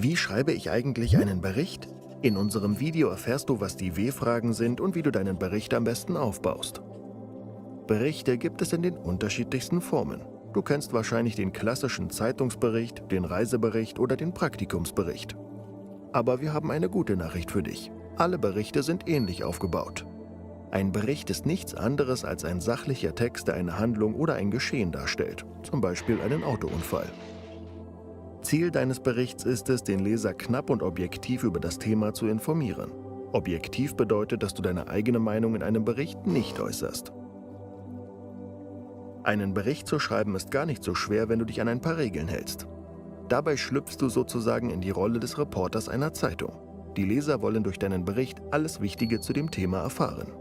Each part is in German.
Wie schreibe ich eigentlich einen Bericht? In unserem Video erfährst du, was die W-Fragen sind und wie du deinen Bericht am besten aufbaust. Berichte gibt es in den unterschiedlichsten Formen. Du kennst wahrscheinlich den klassischen Zeitungsbericht, den Reisebericht oder den Praktikumsbericht. Aber wir haben eine gute Nachricht für dich. Alle Berichte sind ähnlich aufgebaut. Ein Bericht ist nichts anderes als ein sachlicher Text, der eine Handlung oder ein Geschehen darstellt, zum Beispiel einen Autounfall. Ziel deines Berichts ist es, den Leser knapp und objektiv über das Thema zu informieren. Objektiv bedeutet, dass du deine eigene Meinung in einem Bericht nicht äußerst. Einen Bericht zu schreiben ist gar nicht so schwer, wenn du dich an ein paar Regeln hältst. Dabei schlüpfst du sozusagen in die Rolle des Reporters einer Zeitung. Die Leser wollen durch deinen Bericht alles Wichtige zu dem Thema erfahren.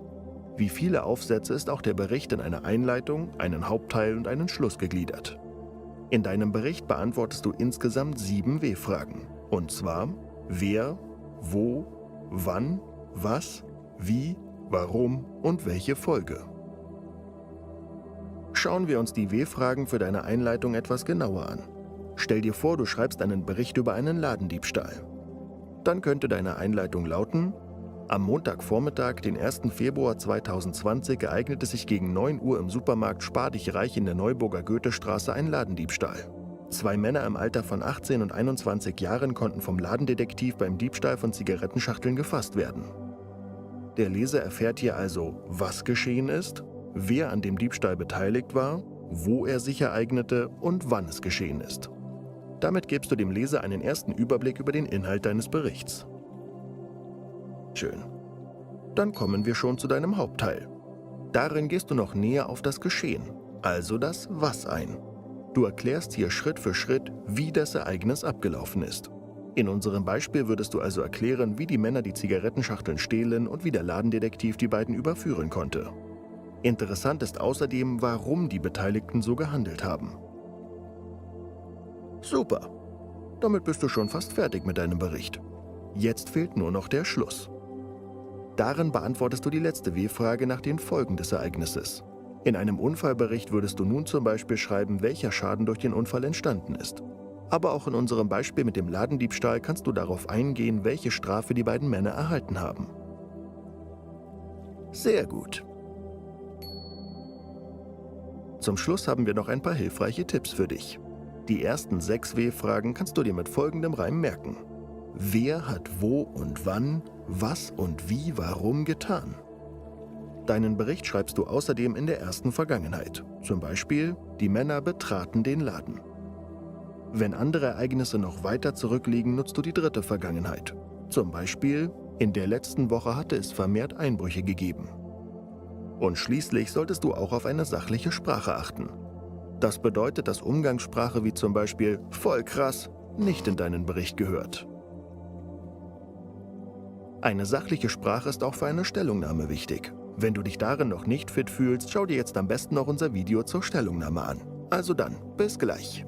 Wie viele Aufsätze ist auch der Bericht in eine Einleitung, einen Hauptteil und einen Schluss gegliedert. In deinem Bericht beantwortest du insgesamt 7 W-Fragen. Und zwar: wer, wo, wann, was, wie, warum und welche Folge. Schauen wir uns die W-Fragen für deine Einleitung etwas genauer an. Stell dir vor, du schreibst einen Bericht über einen Ladendiebstahl. Dann könnte deine Einleitung lauten: Am Montagvormittag, den 1. Februar 2020, ereignete sich gegen 9 Uhr im Supermarkt Spar-dich-reich in der Neuburger Goethestraße ein Ladendiebstahl. 2 Männer im Alter von 18 und 21 Jahren konnten vom Ladendetektiv beim Diebstahl von Zigarettenschachteln gefasst werden. Der Leser erfährt hier also, was geschehen ist, wer an dem Diebstahl beteiligt war, wo er sich ereignete und wann es geschehen ist. Damit gibst du dem Leser einen ersten Überblick über den Inhalt deines Berichts. Schön. Dann kommen wir schon zu deinem Hauptteil. Darin gehst du noch näher auf das Geschehen, also das Was ein. Du erklärst hier Schritt für Schritt, wie das Ereignis abgelaufen ist. In unserem Beispiel würdest du also erklären, wie die Männer die Zigarettenschachteln stehlen und wie der Ladendetektiv die beiden überführen konnte. Interessant ist außerdem, warum die Beteiligten so gehandelt haben. Super. Damit bist du schon fast fertig mit deinem Bericht. Jetzt fehlt nur noch der Schluss. Darin beantwortest du die letzte W-Frage nach den Folgen des Ereignisses. In einem Unfallbericht würdest du nun zum Beispiel schreiben, welcher Schaden durch den Unfall entstanden ist. Aber auch in unserem Beispiel mit dem Ladendiebstahl kannst du darauf eingehen, welche Strafe die beiden Männer erhalten haben. Sehr gut. Zum Schluss haben wir noch ein paar hilfreiche Tipps für dich. Die ersten 6 W-Fragen kannst du dir mit folgendem Reim merken. Wer hat wo und wann, was und wie, warum getan? Deinen Bericht schreibst du außerdem in der ersten Vergangenheit. Zum Beispiel: Die Männer betraten den Laden. Wenn andere Ereignisse noch weiter zurückliegen, nutzt du die dritte Vergangenheit. Zum Beispiel: In der letzten Woche hatte es vermehrt Einbrüche gegeben. Und schließlich solltest du auch auf eine sachliche Sprache achten. Das bedeutet, dass Umgangssprache wie zum Beispiel „voll krass“ nicht in deinen Bericht gehört. Eine sachliche Sprache ist auch für eine Stellungnahme wichtig. Wenn du dich darin noch nicht fit fühlst, schau dir jetzt am besten noch unser Video zur Stellungnahme an. Also dann, bis gleich.